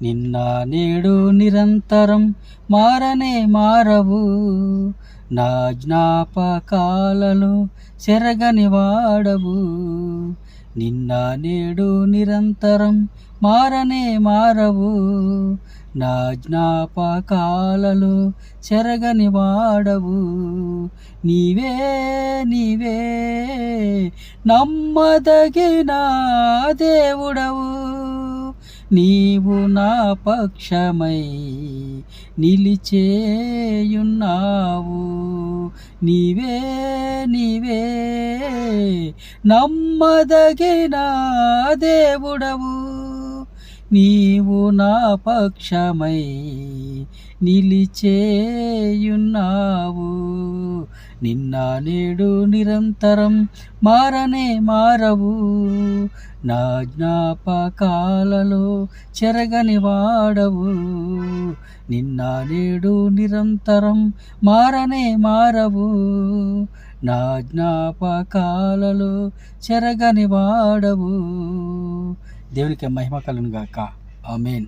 నిన్న నేడు నిరంతరం మారనే మారవు, నా జ్ఞాపకాలలో చెరగని వాడవు. నిన్న నేడు నిరంతరం మారనే మారవు, నా జ్ఞాపకాలలో చెరగని వాడవు. నీవే నీవే నమ్మదగిన దేవుడవు, నీవు నా పక్షమై నిలిచేయున్నావు. నీవే నీవే నమ్మదగిన దేవుడవు, నీవు నా పక్షమై నిలిచేయున్నావు. నిన్న నేడు నిరంతరం మారనే మారవు, నా జ్ఞాపకాలలో చెరగని వాడవు. నిన్న నేడు నిరంతరం మారనే మారవు, నా జ్ఞాపకాలలో చెరగని వాడవు. దేవునికి మహిమ కలుగును గాక. ఆమేన్.